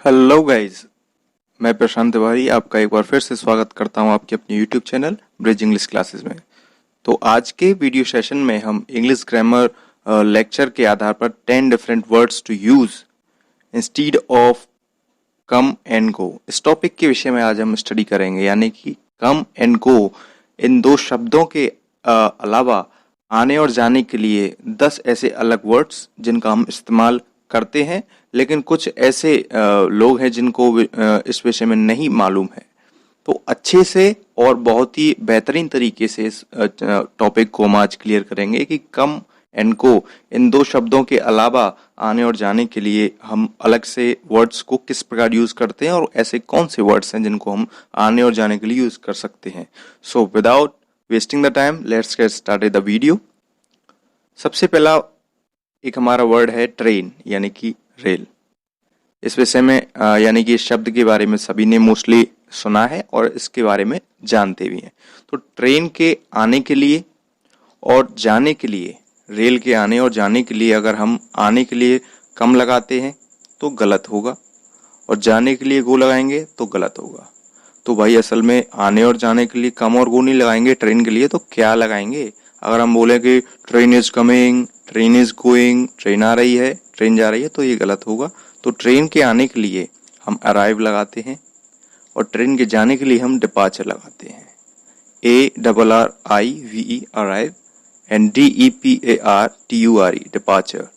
Hello guys, मैं प्रशांत तिवारी आपका एक बार फिर से स्वागत करता हूं आपके अपने YouTube channel bridge English classes में। तो आज के वीडियो सेशन में हम इंग्लिश ग्रामर लेक्चर के आधार पर 10 different words to use instead of come and go इस टॉपिक के विषय में आज हम स्टडी करेंगे। यानी कि कम एंड गो इन दो शब्दों के अलावा आने और जाने के लिए 10 ऐसे अलग वर्ड्स जिनका हम इस्तेमाल करते हैं, लेकिन कुछ ऐसे लोग हैं जिनको इस विषय में नहीं मालूम है। तो अच्छे से और बहुत ही बेहतरीन तरीके से इस टॉपिक को हम आज क्लियर करेंगे कि कम एंड गो इन दो शब्दों के अलावा आने और जाने के लिए हम अलग से वर्ड्स को किस प्रकार यूज करते हैं और ऐसे कौन से वर्ड्स हैं जिनको हम आने और जाने के लिए यूज कर सकते हैं। So without wasting the time let's get started the video. सबसे पहला एक हमारा वर्ड है ट्रेन, यानी कि रेल। इस विषय में यानी कि इस शब्द के बारे में सभी ने मोस्टली सुना है और इसके बारे में जानते भी हैं। तो ट्रेन के आने के लिए और जाने के लिए, रेल के आने और जाने के लिए अगर हम आने के लिए कम लगाते हैं तो गलत होगा और जाने के लिए गो लगाएंगे तो गलत होगा। तो भाई असल में आने और जाने के लिए कम और गो नहीं लगाएंगे ट्रेन के लिए, तो क्या लगाएंगे? अगर हम बोले कि train is coming, train is going, train आ रही है, ट्रेन जा रही है, तो ये गलत होगा। तो ट्रेन के आने के लिए हम अराइव लगाते हैं और ट्रेन के जाने के लिए हम डिपार्चर लगाते हैं। ARRIVE arrive and DEPARTURE departure,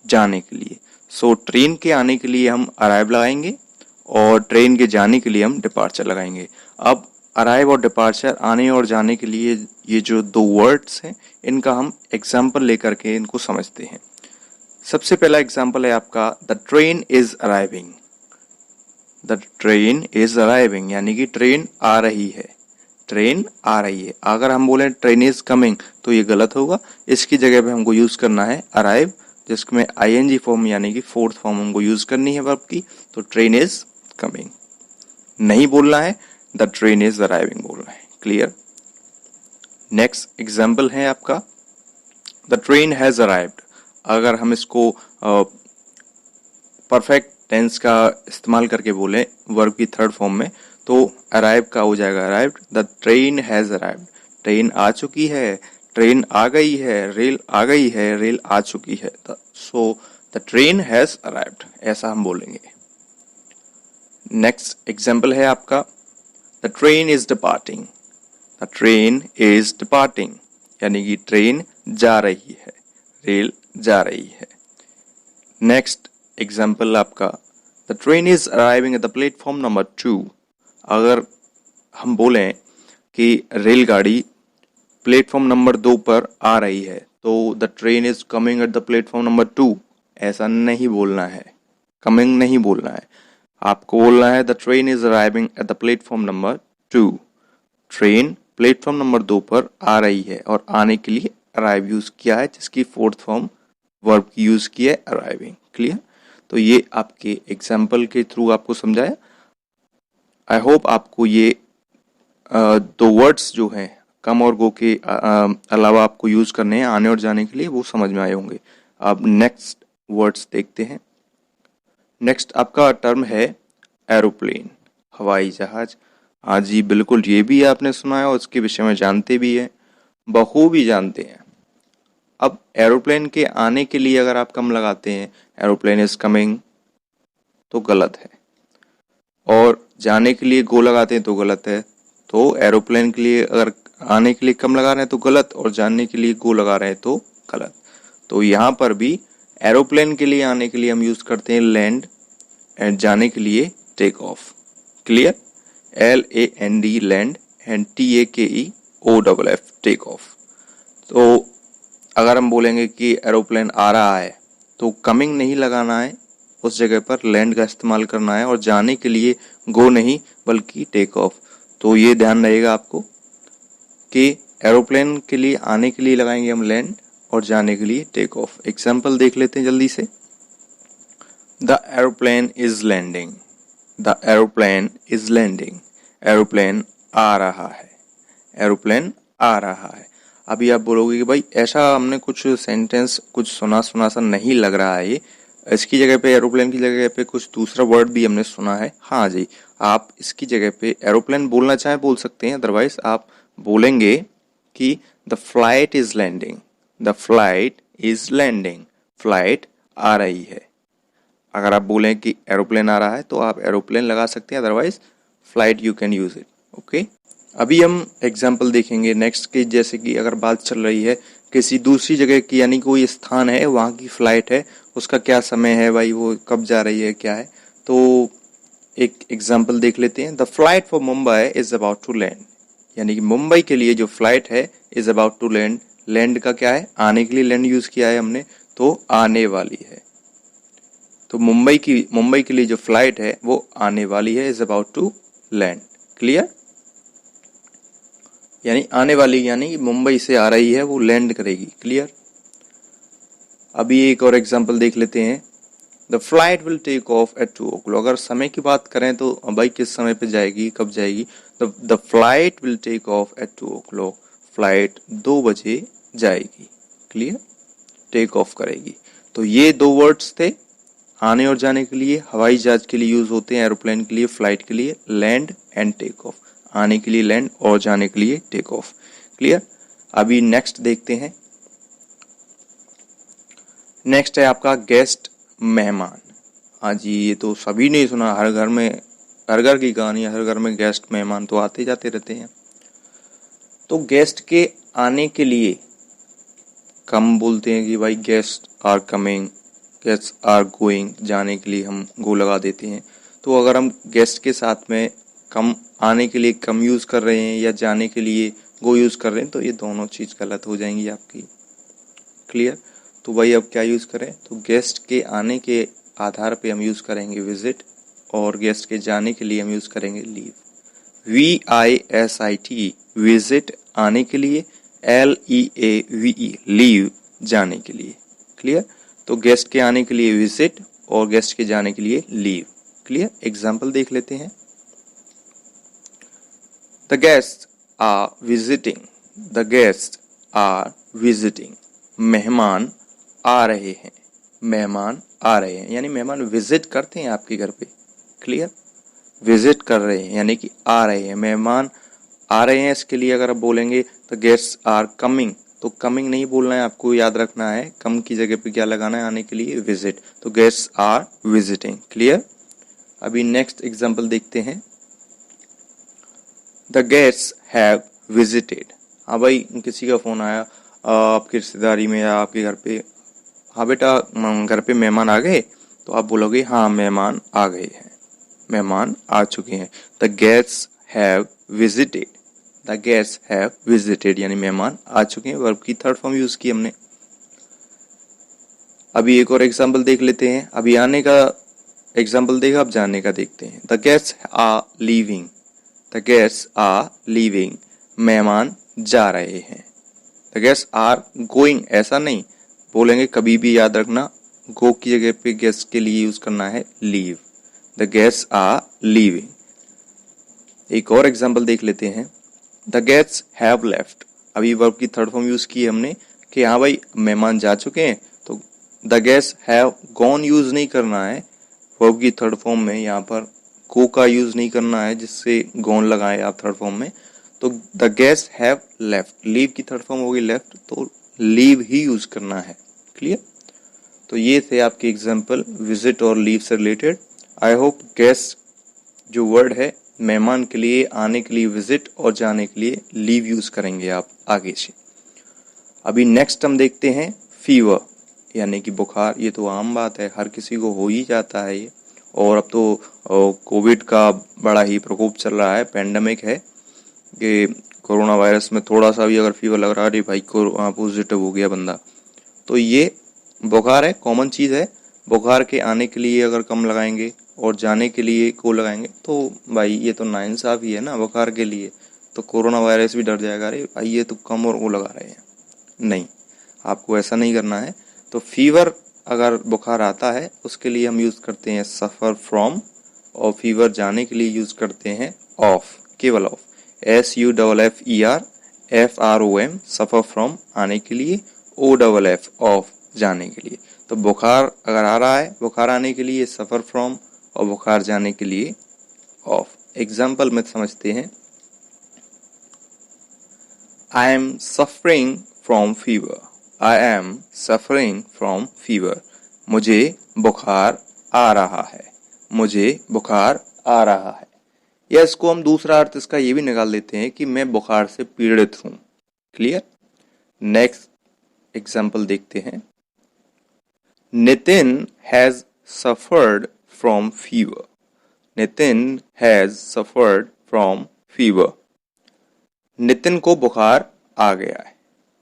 जाने के लिए। सो ट्रेन के आने के लिए हम अराइव लगाएंगे और ट्रेन के जाने के लिए हम डिपार्चर लगाएंगे। अब अराइव और डिपार्चर, आने और जाने के लिए ये जो दो वर्ड्स हैं इनका हम एग्जाम्पल लेकर के इनको समझते हैं। सबसे पहला एग्जाम्पल है आपका the train is arriving. The train is arriving यानी कि ट्रेन आ रही है, ट्रेन आ रही है। अगर हम बोले ट्रेन इज कमिंग तो ये गलत होगा। इसकी जगह पे हमको यूज करना है अराइव, जिसमें ING फॉर्म यानी कि फोर्थ फॉर्म हमको यूज करनी है वर्ब की। तो ट्रेन इज कमिंग नहीं बोलना है, द ट्रेन इज अराइविंग बोलना है। क्लियर? नेक्स्ट एग्जाम्पल है आपका द ट्रेन हैज अराइव्ड। अगर हम इसको परफेक्ट टेंस का इस्तेमाल करके बोले वर्ब की थर्ड फॉर्म में, तो अराइव का हो जाएगा arrived. The train has arrived, train आ चुकी है, ट्रेन आ गई है, रेल आ गई है, रेल आ चुकी है। So the train has arrived, ऐसा हम बोलेंगे। नेक्स्ट एग्जाम्पल है आपका the train is departing. The train is departing यानी कि ट्रेन जा रही है, रेल जा रही है। नेक्स्ट एग्जाम्पल आपका the train is arriving at the platform number 2। अगर हम बोलें कि रेलगाड़ी प्लेटफॉर्म नंबर 2 पर आ रही है तो the train is coming at the platform number 2, ऐसा नहीं बोलना है, कमिंग नहीं बोलना है। आपको बोलना है the train is arriving at the platform number 2। Train platform number 2 पर आ रही है और आने के लिए अराइव यूज किया है, जिसकी फोर्थ फॉर्म वर्ब की यूज की है अराइविंग। क्लियर? तो ये आपके एग्जाम्पल के थ्रू आपको समझाया। आई होप आपको ये दो वर्ड्स जो हैं कम और गो के अलावा आपको यूज करने हैं आने और जाने के लिए, वो समझ में आए होंगे। अब नेक्स्ट वर्ड्स देखते हैं। नेक्स्ट आपका टर्म है एरोप्लेन, हवाई जहाज। हाँ जी बिल्कुल, ये भी आपने सुना है और उसके विषय में जानते भी हैं, बखूबी जानते हैं। अब एरोप्लेन के आने के लिए अगर आप कम लगाते हैं एरोप्लेन इज कमिंग तो गलत है, और जाने के लिए गो लगाते हैं तो गलत है। तो एरोप्लेन के लिए अगर आने के लिए कम लगा रहे हैं तो गलत, और जाने के लिए गो लगा रहे हैं तो गलत। तो यहाँ पर भी एरोप्लेन के लिए आने के लिए हम यूज करते हैं लैंड एंड जाने के लिए take off. Clear? LAND land and TAKEOFF take off. तो अगर हम बोलेंगे कि एरोप्लेन आ रहा है तो कमिंग नहीं लगाना है, उस जगह पर लैंड का इस्तेमाल करना है, और जाने के लिए गो नहीं बल्कि टेक ऑफ। तो ये ध्यान रहेगा आपको कि एरोप्लेन के लिए आने के लिए लगाएंगे हम लैंड और जाने के लिए टेक ऑफ। एग्जाम्पल देख लेते हैं जल्दी से। The aeroplane is landing, the aeroplane is landing, aeroplane आ रहा है, एरोप्लेन आ रहा है। अभी आप बोलोगे कि भाई ऐसा हमने कुछ सेंटेंस कुछ सुना सुना सा नहीं लग रहा है, इसकी जगह पे, एरोप्लेन की जगह पे कुछ दूसरा वर्ड भी हमने सुना है। हाँ जी, आप इसकी जगह पे एरोप्लेन बोलना चाहें बोल सकते हैं, अदरवाइज आप बोलेंगे कि the flight is landing, the flight is landing, flight आ रही है। अगर आप बोलें कि एरोप्लेन आ रहा है तो आप एरोप्लेन लगा सकते हैं, otherwise flight you can use it. Okay, अभी हम एग्जाम्पल देखेंगे नेक्स्ट की, जैसे कि अगर बात चल रही है किसी दूसरी जगह की, यानी कोई स्थान है, वहाँ की फ्लाइट है, उसका क्या समय है भाई, वो कब जा रही है, क्या है। तो एक एग्जाम्पल देख लेते हैं। The flight for Mumbai is about to land, यानी कि मुंबई के लिए जो फ्लाइट है is about to land. Land का क्या है, आने के लिए लैंड यूज किया है हमने, तो आने वाली है। तो मुंबई के लिए जो फ्लाइट है वो आने वाली है, is about to land. Clear, यानी आने वाली, यानी मुंबई से आ रही है, वो लैंड करेगी। क्लियर। अभी एक और एग्जांपल देख लेते हैं। The flight will take off at 2 o'clock। अगर समय की बात करें तो भाई किस समय पे जाएगी, कब जाएगी। The flight will take off at 2 o'clock। Flight 2 बजे जाएगी। क्लियर, टेक ऑफ करेगी। तो ये दो वर्ड्स थे आने और जाने के लिए, हवाई जहाज के लिए यूज होते हैं, एरोप्लेन के लिए, फ्लाइट के लिए लैंड एंड टेक ऑफ। आने के लिए लैंड और जाने के लिए टेक ऑफ। क्लियर। अभी नेक्स्ट देखते हैं। नेक्स्ट है आपका गेस्ट, मेहमान। हाँ जी, ये तो सभी ने सुना, हर घर में, हर घर की कहानी, हर घर में गेस्ट मेहमान तो आते जाते रहते हैं। तो गेस्ट के आने के लिए कम बोलते हैं कि भाई guest are coming, guest are going. जाने के लिए हम गो लगा देते हैं। तो अगर हम गेस्ट के साथ में कम, आने के लिए कम यूज कर रहे हैं या जाने के लिए गो यूज कर रहे हैं, तो ये दोनों चीज गलत हो जाएंगी आपकी। क्लियर। तो भाई अब क्या यूज करें, तो गेस्ट के आने के आधार पे हम यूज करेंगे विजिट, और गेस्ट के जाने के लिए हम यूज करेंगे लीव। VISIT विजिट आने के लिए, LEAVE लीव जाने के लिए। क्लियर। तो गेस्ट के आने के लिए विजिट और गेस्ट के जाने के लिए लीव। क्लियर। एग्जाम्पल देख लेते हैं। The guest are visiting, the guest are visiting. मेहमान आ रहे हैं, मेहमान आ रहे हैं, यानी मेहमान विजिट करते हैं आपके घर पे। क्लियर। विजिट कर रहे हैं यानी कि आ रहे हैं, मेहमान आ रहे हैं। इसके लिए अगर आप बोलेंगे द गेस्ट आर कमिंग, तो कमिंग नहीं बोलना है, आपको याद रखना है कम की जगह पे क्या लगाना है, आने के लिए विजिट। तो गेस्ट आर विजिटिंग। क्लियर। अभी नेक्स्ट एग्जांपल देखते हैं। The guest have visited. हाँ भाई, किसी का फोन आया आपकी रिश्तेदारी में या आपके घर पे, हाँ बेटा घर पे मेहमान आ गए, तो आप बोलोगे हाँ मेहमान आ गए हैं, मेहमान आ चुके हैं। The guest have visited, the guest have visited यानी मेहमान आ चुके हैं। वर्ब की थर्ड फॉर्म यूज की हमने। अभी एक और एग्जांपल देख लेते हैं। अभी आने का एग्जांपल देखा, अब जाने का देखते हैं। The guest are leaving, the guest are leaving मेहमान जा रहे हैं। द गेस्ट आर गोइंग ऐसा नहीं बोलेंगे, कभी भी याद रखना गो की जगह पे गेस्ट के लिए यूज करना है leave. The guest are leaving. एक और एग्जांपल देख लेते हैं। The guest have left. अभी वर्ब की थर्ड फॉर्म यूज की हमने कि हाँ भाई मेहमान जा चुके हैं, तो the guest have gone use नहीं करना है वर्ब की थर्ड फॉर्म में, यहाँ पर गो का यूज नहीं करना है जिससे गॉन लगाए आप थर्ड फॉर्म में। तो the guest have left, leave की थर्ड फॉर्म होगी लेफ्ट, तो लीव ही यूज करना है। क्लियर। तो ये थे आपके एग्जांपल विजिट और लीव से रिलेटेड। आई होप गेस्ट जो वर्ड है मेहमान के लिए, आने के लिए विजिट और जाने के लिए लीव यूज करेंगे आप आगे से। अभी नेक्स्ट हम देखते हैं फीवर यानी कि बुखार। ये तो आम बात है, हर किसी को हो ही जाता है ये। और अब तो कोविड का बड़ा ही प्रकोप चल रहा है, पेंडेमिक है कि कोरोना वायरस में थोड़ा सा भी अगर फीवर लग रहा है, भाई को पॉजिटिव हो गया बंदा, तो ये बुखार है, कॉमन चीज है। बुखार के आने के लिए अगर कम लगाएंगे और जाने के लिए को लगाएंगे, तो भाई ये तो नाइंसाफी है ना। बुखार के लिए तो कोरोना वायरस भी डर जाएगा, अरे भाई ये तो कम और वो लगा रहे हैं। नहीं, आपको ऐसा नहीं करना है। तो फीवर अगर बुखार आता है उसके लिए हम यूज करते हैं सफर फ्रॉम, और फीवर जाने के लिए यूज करते हैं ऑफ, केवल of, SUFFER FROM, suffer from आने के लिए, OFF ऑफ जाने के लिए। तो बुखार अगर आ रहा है, बुखार आने के लिए सफ़र फ्रॉम और बुखार जाने के लिए ऑफ। एग्जाम्पल में समझते हैं, I am suffering from fever. I am suffering from fever. मुझे बुखार आ रहा है। मुझे बुखार आ रहा है। या इसको हम दूसरा अर्थ इसका ये भी निकाल देते हैं कि मैं बुखार से पीड़ित हूं। क्लियर। नेक्स्ट एग्जाम्पल देखते हैं, Nitin has suffered from fever. Nitin has suffered from fever. Nitin को बुखार आ गया है।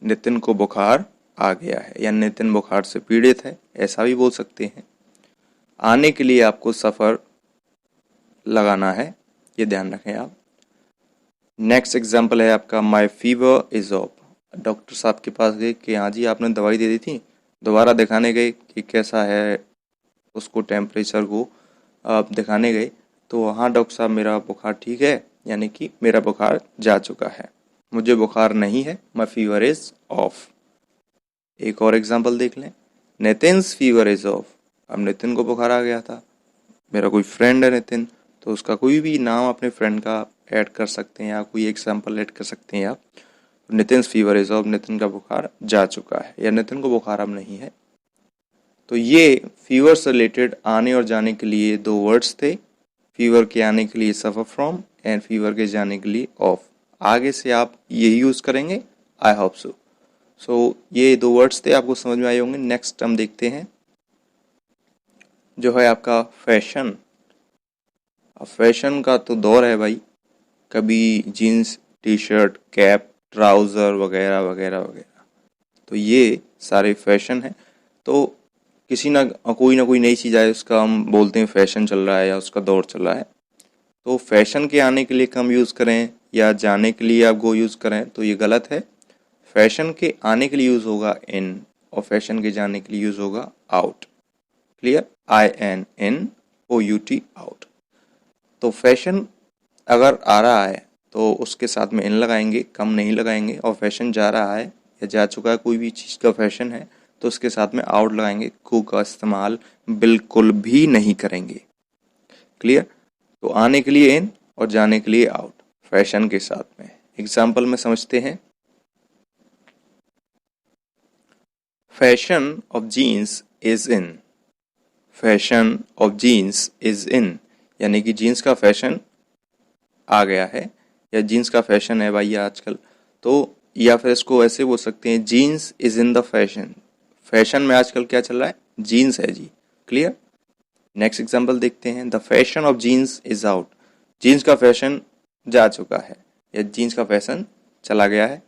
नितिन को बुखार आ गया है या नितिन बुखार से पीड़ित है, ऐसा भी बोल सकते हैं। आने के लिए आपको सफर लगाना है, ये ध्यान रखें आप। नेक्स्ट एग्जाम्पल है आपका, माई फीवर इज ऑफ। डॉक्टर साहब के पास गए कि हाँ जी आपने दवाई दे दी थी, दोबारा दिखाने गए कि कैसा है, उसको टेम्परेचर को आप दिखाने गए तो हाँ डॉक्टर साहब मेरा बुखार ठीक है, यानी कि मेरा बुखार जा चुका है, मुझे बुखार नहीं है, माई फीवर इज ऑफ। एक और एग्जाम्पल देख लें, नितिन्स फीवर इज ऑफ। अब नितिन को बुखार आ गया था, मेरा कोई फ्रेंड है नितिन, तो उसका कोई भी नाम अपने फ्रेंड का ऐड कर सकते हैं या कोई एग्जाम्पल ऐड कर सकते हैं आप। नितिन्स फीवर इज ऑफ, नितिन का बुखार जा चुका है या नितिन को बुखार अब नहीं है। तो ये फीवर से रिलेटेड आने और जाने के लिए दो वर्ड्स थे। फीवर के आने के लिए सफ़र फ्रॉम एंड फीवर के जाने के लिए ऑफ। आगे से आप यही यूज़ करेंगे, आई होप सो। सो ये दो वर्ड्स थे, आपको समझ में आए होंगे। नेक्स्ट हम देखते हैं जो है आपका फैशन। अब फैशन का तो दौर है भाई, कभी jeans T shirt cap trouser वगैरह वगैरह वगैरह, तो ये सारे फैशन है। तो किसी ना कोई नई चीज़ आए उसका हम बोलते हैं फैशन चल रहा है या उसका दौर चल रहा है। तो फैशन के आने के लिए कम यूज़ करें या जाने के लिए आप गो यूज़ करें तो ये गलत है। फैशन के आने के लिए यूज़ होगा इन और फैशन के जाने के लिए यूज़ होगा आउट। Clear, INNOUT out. तो फैशन अगर आ रहा है तो उसके साथ में इन लगाएंगे, कम नहीं लगाएंगे। और फैशन जा रहा है या जा चुका है, कोई भी चीज़ का फैशन है तो उसके साथ में आउट लगाएंगे, को का इस्तेमाल बिल्कुल भी नहीं करेंगे। क्लियर। तो आने के लिए इन और जाने के लिए आउट फैशन के साथ में। एग्जाम्पल में समझते हैं, fashion of jeans is in. Fashion of jeans is in, यानी कि जीन्स का फैशन आ गया है या जीन्स का फैशन है भाई आजकल। तो या फिर इसको ऐसे बोल सकते हैं, jeans is in the fashion. Fashion में आजकल क्या चल रहा है, जीन्स है जी। क्लियर। नेक्स्ट एग्जांपल देखते हैं, the fashion of jeans is out. Jeans का फैशन जा चुका है या जीन्स का फैशन चला गया है।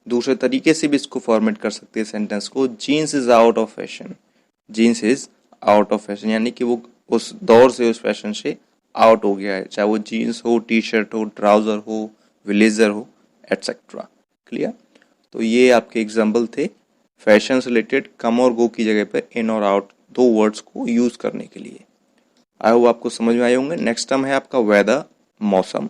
दूसरे तरीके से भी इसको फॉर्मेट कर सकते हैं सेंटेंस को, jeans is out of fashion. Jeans is out of fashion, यानी कि वो उस दौर से, उस फैशन से आउट हो गया है, चाहे वो जीन्स हो, टी शर्ट हो, ट्राउजर हो, ब्लेजर हो, एटसेट्रा। क्लियर। तो ये आपके एग्जाम्पल थे फैशन से रिलेटेड कम और गो की जगह पर इन और आउट दो वर्ड्स को यूज करने के लिए। आई होप आपको समझ में आए होंगे। नेक्स्ट टर्म है आपका वेदर, मौसम।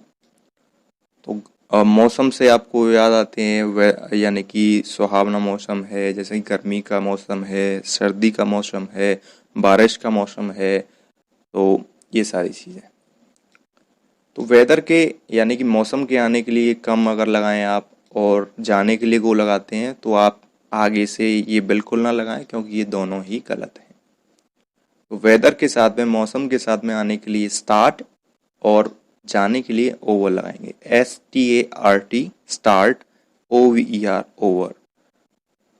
तो मौसम से आपको याद आते हैं यानी कि सुहावना मौसम है, जैसे कि गर्मी का मौसम है, सर्दी का मौसम है, बारिश का मौसम है, तो ये सारी चीज़ें। तो वेदर के यानी कि मौसम के आने के लिए कम अगर लगाएं आप और जाने के लिए गो लगाते हैं तो आप आगे से ये बिल्कुल ना लगाएं, क्योंकि ये दोनों ही गलत हैं। तो वेदर के साथ में, मौसम के साथ में आने के लिए स्टार्ट और जाने के लिए ओवर लगाएंगे, START start, OVER over.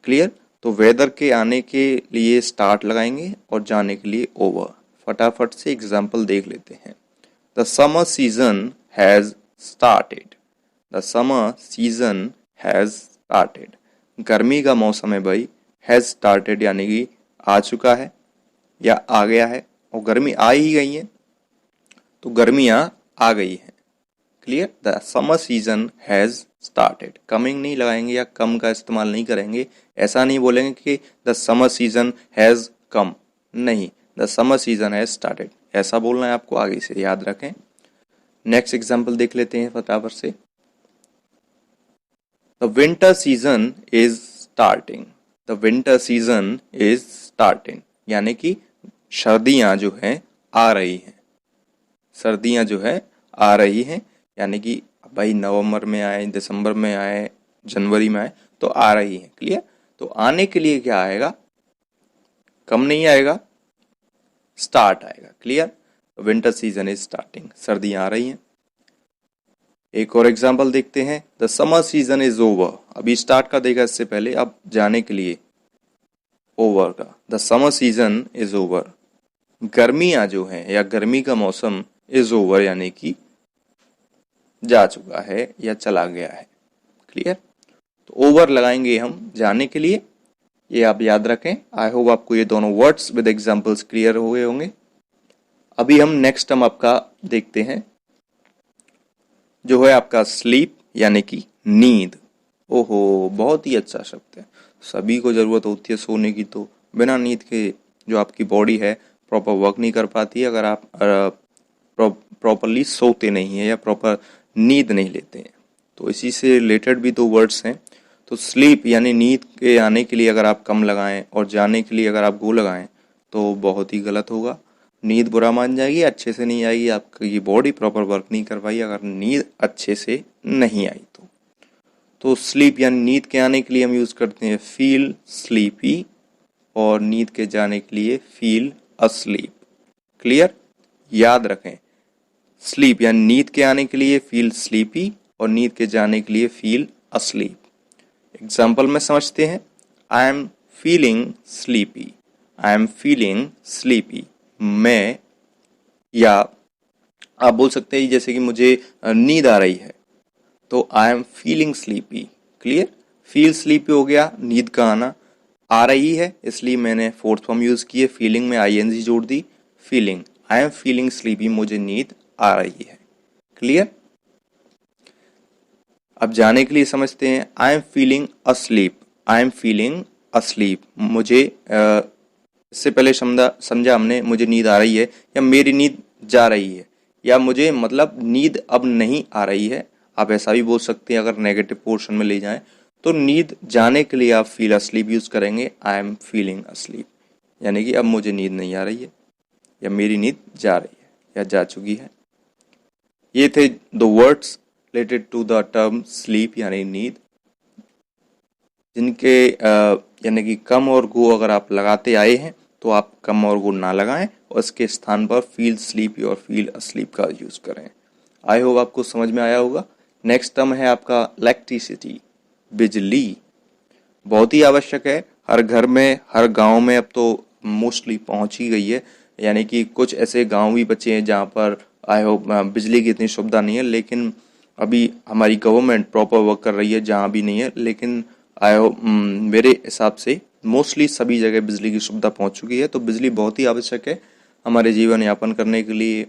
Clear. तो वेदर के आने के लिए स्टार्ट लगाएंगे और जाने के लिए ओवर। फटाफट से एग्जाम्पल देख लेते हैं। The summer season has started. The summer season has started. गर्मी का मौसम है भाई, हैज स्टार्टेड यानी कि आ चुका है या आ गया है, और गर्मी आ ही गई है तो गर्मियाँ आ गई हैं। Clear. The summer season has started. Coming नहीं लगाएंगे या कम का इस्तेमाल नहीं करेंगे। ऐसा नहीं बोलेंगे कि the summer season has come, नहीं, the summer season has started ऐसा बोलना है आपको, आगे से याद रखें। नेक्स्ट एग्जाम्पल देख लेते हैं फटाफट से। The winter season is starting. The winter season is starting, यानी कि सर्दियां जो हैं आ रही हैं, सर्दियां जो है आ रही हैं, यानी कि भाई नवंबर में आए, दिसंबर में आए, जनवरी में आए, तो आ रही हैं। क्लियर? तो आने के लिए क्या आएगा? कम नहीं आएगा, स्टार्ट आएगा। Clear? Winter season is starting, सर्दियां आ रही हैं। एक और एग्जांपल देखते हैं, the summer season is over. अभी स्टार्ट का देगा इससे पहले, अब जाने के लिए ओवर का, the summer season is over. गर्मियां जो हैं या गर्मी का मौसम इज ओवर, यानी कि जा चुका है या चला गया है। क्लियर? तो ओवर लगाएंगे हम जाने के लिए, ये आप याद रखें। आई होप आपको ये दोनों वर्ड्स विद एग्जांपल्स क्लियर हो गए होंगे। अभी हम नेक्स्ट टर्म आपका देखते हैं, जो है आपका स्लीप, यानी कि नींद। ओहो, बहुत ही अच्छा शब्द है। सभी को जरूरत होती है सोने की, तो बिना नींद के जो आपकी बॉडी है प्रॉपर वर्क नहीं कर पाती है, अगर आप प्रॉपरली सोते नहीं है या प्रॉपर नींद नहीं लेते हैं। तो इसी से रिलेटेड भी दो वर्ड्स हैं। तो स्लीप यानी नींद के आने के लिए अगर आप कम लगाएं और जाने के लिए अगर आप गो लगाएं तो बहुत ही गलत होगा। नींद बुरा मान जाएगी, अच्छे से नहीं आएगी, आपकी बॉडी प्रॉपर वर्क नहीं कर पाई अगर नींद अच्छे से नहीं आई तो स्लीप यानी नींद के आने के लिए हम यूज करते हैं फील स्लीपी, और नींद के जाने के लिए फील अस्लीप। क्लियर? याद रखें, स्लीप यानी नींद के आने के लिए फील स्लीपी और नींद के जाने के लिए फील अस्लीप। एग्जाम्पल में समझते हैं, आई am feeling sleepy, I am feeling sleepy. मैं, या आप बोल सकते हैं जैसे कि मुझे नींद आ रही है, तो आई am feeling sleepy. Clear? Feel sleepy हो गया नींद का आना, आ रही है इसलिए मैंने फोर्थ फॉर्म यूज किए, फीलिंग में आईएनजी जोड़ दी, feeling, I am feeling sleepy, मुझे नींद आ रही है। क्लियर? अब जाने के लिए समझते हैं, आई am feeling asleep, I am feeling asleep. मुझे इससे पहले समझा हमने मुझे नींद आ रही है या मेरी नींद जा रही है, या मुझे मतलब नींद अब नहीं आ रही है। आप ऐसा भी बोल सकते हैं अगर नेगेटिव पोर्शन में ले जाएं तो नींद जाने के लिए आप फील अस्लीप यूज करेंगे, आई एम फीलिंग अस्लीप, यानी कि अब मुझे नींद नहीं आ रही है या मेरी नींद जा रही है या जा चुकी है। ये थे दो words related to the term sleep यानी नींद, जिनके यानी कि कम और गो अगर आप लगाते आए हैं तो आप कम और गो ना लगाएं और इसके स्थान पर फील स्लीपी और फील अस्लीप का यूज करें। आई होप आपको समझ में आया होगा। नेक्स्ट टर्म है आपका इलेक्ट्रिसिटी, बिजली। बहुत ही आवश्यक है, हर घर में हर गांव में अब तो मोस्टली पहुंच ही गई है, यानी कि कुछ ऐसे गांव भी बचे हैं जहां पर आई होप बिजली की इतनी सुविधा नहीं है, लेकिन अभी हमारी गवर्नमेंट प्रॉपर वर्क कर रही है जहां भी नहीं है, लेकिन आई होप मेरे हिसाब से मोस्टली सभी जगह बिजली की सुविधा पहुंच चुकी है। तो बिजली बहुत ही आवश्यक है हमारे जीवन यापन करने के लिए।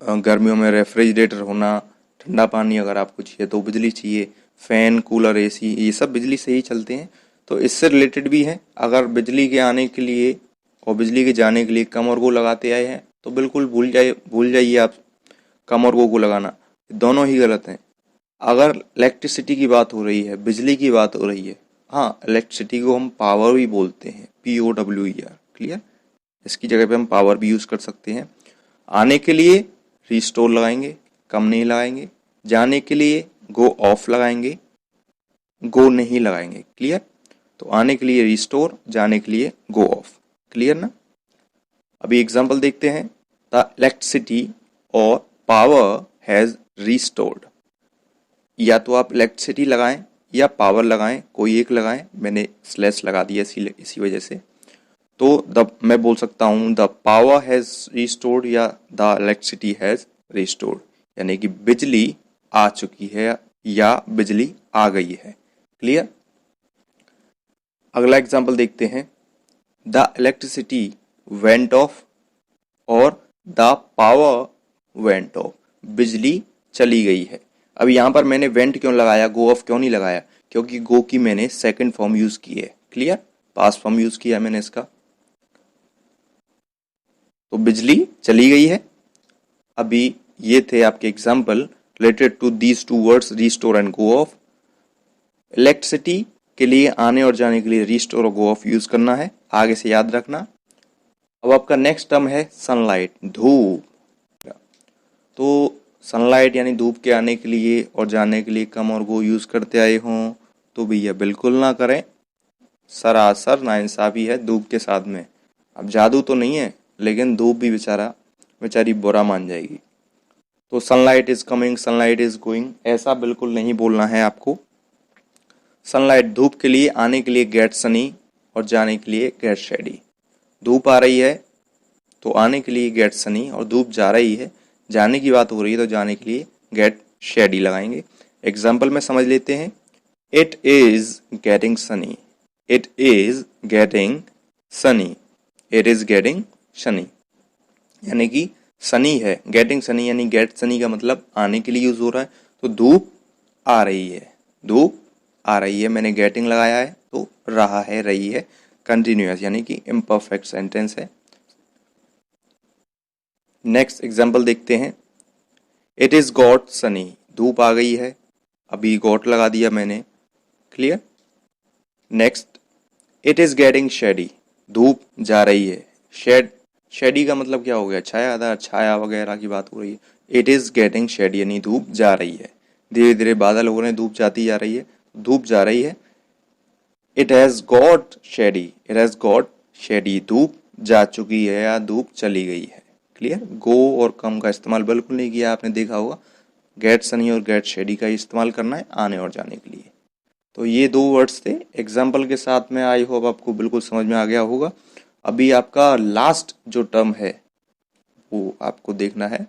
गर्मियों में रेफ्रिजरेटर होना, ठंडा पानी अगर आपको चाहिए तो बिजली चाहिए, फैन कूलर एसी ये सब बिजली से ही चलते हैं। तो इससे रिलेटेड भी है, अगर बिजली के आने के लिए और बिजली के जाने के लिए कम और गो लगाते आए हैं तो बिल्कुल भूल जाइए आप कम और गो को लगाना, दोनों ही गलत हैं। अगर इलेक्ट्रिसिटी की बात हो रही है, बिजली की बात हो रही है, हाँ इलेक्ट्रिसिटी को हम पावर भी बोलते हैं, POWER। क्लियर? इसकी जगह पे हम पावर भी यूज कर सकते हैं। आने के लिए रिस्टोर लगाएंगे, कम नहीं लगाएंगे। जाने के लिए गो ऑफ लगाएंगे, गो नहीं लगाएंगे। क्लियर? तो आने के लिए रिस्टोर, जाने के लिए गो ऑफ। क्लियर ना? अभी एग्जांपल देखते हैं, द इलेक्ट्रिसिटी और पावर हैज रिस्टोर्ड। या तो आप इलेक्ट्रिसिटी लगाएं या पावर लगाएं, कोई एक लगाएं, मैंने स्लैश लगा दिया इसी वजह से। तो मैं बोल सकता हूं द पावर हैज रिस्टोर्ड या द इलेक्ट्रिसिटी हैज रिस्टोर्ड, यानी कि बिजली आ चुकी है या बिजली आ गई है। क्लियर? अगला एग्जांपल देखते हैं, द इलेक्ट्रिसिटी वेंट ऑफ और द पावर वेंट ऑफ, बिजली चली गई है। अब यहां पर मैंने वेंट क्यों लगाया, गो ऑफ क्यों नहीं लगाया? क्योंकि गो की मैंने सेकंड फॉर्म यूज की है। क्लियर? पास्ट फॉर्म यूज किया मैंने इसका, तो बिजली चली गई है। अभी ये थे आपके example related to these two words, restore and go off. Electricity के लिए आने और जाने के लिए रिस्टोर और गो ऑफ यूज करना है, आगे से याद रखना। अब आपका नेक्स्ट टर्म है सनलाइट, धूप। तो सनलाइट यानी धूप के आने के लिए और जाने के लिए कम और गो यूज करते आए हों तो भैया बिल्कुल ना करें, सरासर नाइंसाफी है धूप के साथ में। अब जादू तो नहीं है, लेकिन धूप भी बेचारी बुरा मान जाएगी। तो sunlight is coming, sunlight is going, ऐसा बिल्कुल नहीं बोलना है आपको। सनलाइट धूप के लिए आने के लिए गेट सनी और जाने के लिए गेट शेडी। धूप आ रही है तो आने के लिए गेट सनी, और धूप जा रही है, जाने की बात हो रही है तो जाने के लिए गेट शेडी लगाएंगे। एग्जाम्पल में समझ लेते हैं। It is getting Sunny, it is getting Sunny, it is getting Sunny, यानी कि सनी है। गेटिंग सनी यानी गेट सनी का मतलब आने के लिए यूज हो रहा है। तो धूप आ रही है, धूप आ रही है, मैंने गेटिंग लगाया है तो रहा है, रही है कंटिन्यूअस यानी कि इम्परफेक्ट सेंटेंस है। नेक्स्ट एग्जाम्पल देखते हैं। इट इज गॉट सनी, धूप आ गई है, अभी गॉट लगा दिया मैंने, clear. Next, it is getting shady, धूप जा रही है। शेडी का मतलब क्या हो गया, छायादार, छाया वगैरह की बात हो रही है। इट इज गेटिंग शेडी यानी धूप जा रही है, धीरे धीरे बादल हो रहे हैं, धूप जाती जा रही है, धूप जा रही है। It has got shady, it has got shady, धूप जा चुकी है या धूप चली गई है, क्लियर। गो और कम का इस्तेमाल बिल्कुल नहीं किया, आपने देखा होगा। गेट सनी और गेट शेडी का इस्तेमाल करना है आने और जाने के लिए। तो ये दो वर्ड्स थे एग्जाम्पल के साथ में, आई होप आपको बिल्कुल समझ में आ गया होगा। अभी आपका लास्ट जो टर्म है वो आपको देखना है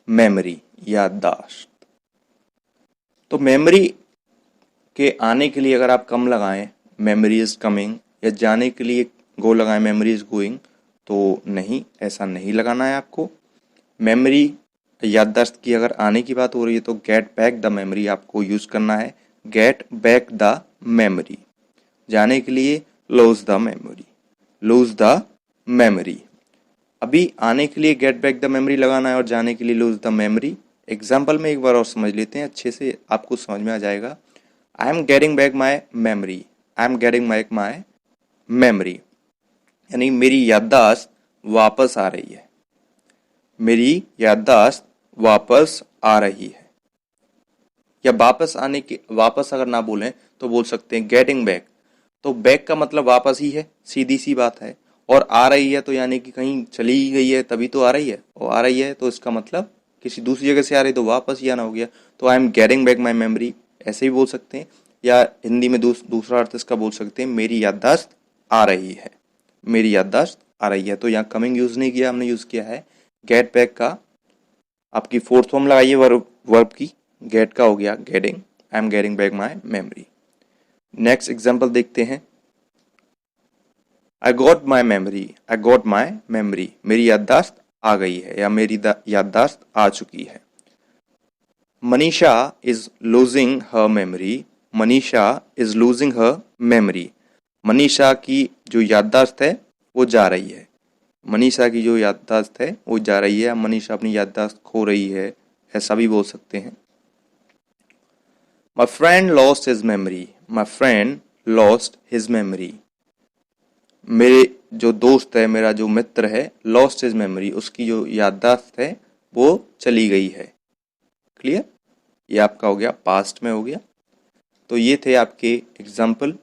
मेमोरी, याददाश्त। तो मेमोरी के आने के लिए अगर आप कम लगाएं मेमोरी इज कमिंग, या जाने के लिए गो लगाएं मेमोरी इज गोइंग, तो नहीं, ऐसा नहीं लगाना है आपको। मेमोरी याददाश्त की अगर आने की बात हो रही है तो गेट बैक द मेमोरी आपको यूज करना है, गेट बैक द मेमोरी। जाने के लिए lose the memory, lose the memory. अभी आने के लिए गेट बैक द मेमोरी लगाना है और जाने के लिए लूज द मेमोरी। एग्जाम्पल में एक बार और समझ लेते हैं, अच्छे से आपको समझ में आ जाएगा। I am getting back my memory, I am getting back my memory, यानी मेरी याददाश्त वापस आ रही है, मेरी याददाश्त वापस आ रही है। या वापस आने की, वापस अगर ना बोलें तो बोल सकते हैं गेटिंग बैक। तो बैक का मतलब वापस ही है, सीधी सी बात है। और आ रही है तो यानी कि कहीं चली गई है तभी तो आ रही है, और आ रही है तो इसका मतलब किसी दूसरी जगह से आ रही है तो वापस ही आना हो गया। तो I am getting back my memory ऐसे भी बोल सकते हैं, या हिंदी में दूसरा अर्थ इसका बोल सकते हैं मेरी याददाश्त आ रही है, मेरी याददाश्त आ रही है। तो यहाँ कमिंग यूज नहीं किया, हमने यूज किया है गेट बैक का। आपकी फोर्थ फॉर्म लगाइए वर्ब की, गेट का हो गया getting, I am getting back my memory. Next example देखते हैं। I got my memory, I got my memory, मेरी याददाश्त आ गई है या मेरी याददाश्त आ चुकी है। Manisha is losing her memory, Manisha is losing her memory, Manisha की जो याददाश्त है वो जा रही है, मनीषा की जो याददाश्त है वो जा रही है, मनीषा अपनी याददाश्त खो रही है, ऐसा भी बोल सकते हैं। My friend lost his memory, my friend lost his memory, मेरे जो दोस्त है, मेरा जो मित्र है, लॉस्ट हिज मेमोरी, उसकी जो याददाश्त है वो चली गई है, क्लियर। ये आपका हो गया पास्ट में हो गया। तो ये थे आपके एग्जाम्पल,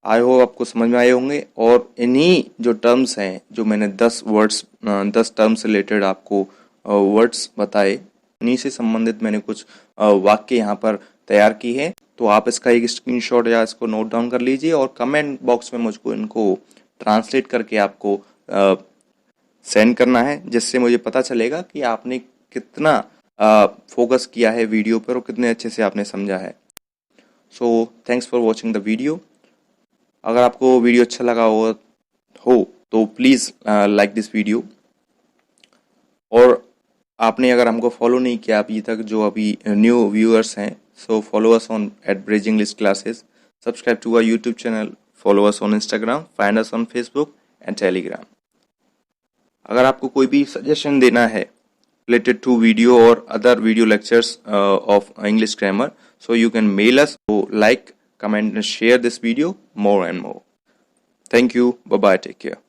आई होप आपको समझ में आए होंगे। और इन्हीं जो टर्म्स हैं, जो मैंने 10 टर्म्स से रिलेटेड आपको वर्ड्स बताए, इन्हीं से संबंधित मैंने कुछ वाक्य यहाँ पर तैयार की है। तो आप इसका एक स्क्रीनशॉट या इसको नोट डाउन कर लीजिए और कमेंट बॉक्स में मुझको इनको ट्रांसलेट करके आपको सेंड करना है, जिससे मुझे पता चलेगा कि आपने कितना फोकस किया है वीडियो पर और कितने अच्छे से आपने समझा है। So thanks for watching the video. अगर आपको वीडियो अच्छा लगा हो तो प्लीज़ लाइक दिस वीडियो। और आपने अगर हमको फॉलो नहीं किया अभी तक, जो अभी न्यू व्यूअर्स हैं, so follow us on @Bridge English Classes, subscribe to our YouTube channel, follow us on Instagram, find us on Facebook and Telegram. अगर आपको कोई भी सजेशन देना है related to video or other video lectures of English grammar, so you can mail us. So like, comment and share this video more and more. Thank you. Bye bye. Take care.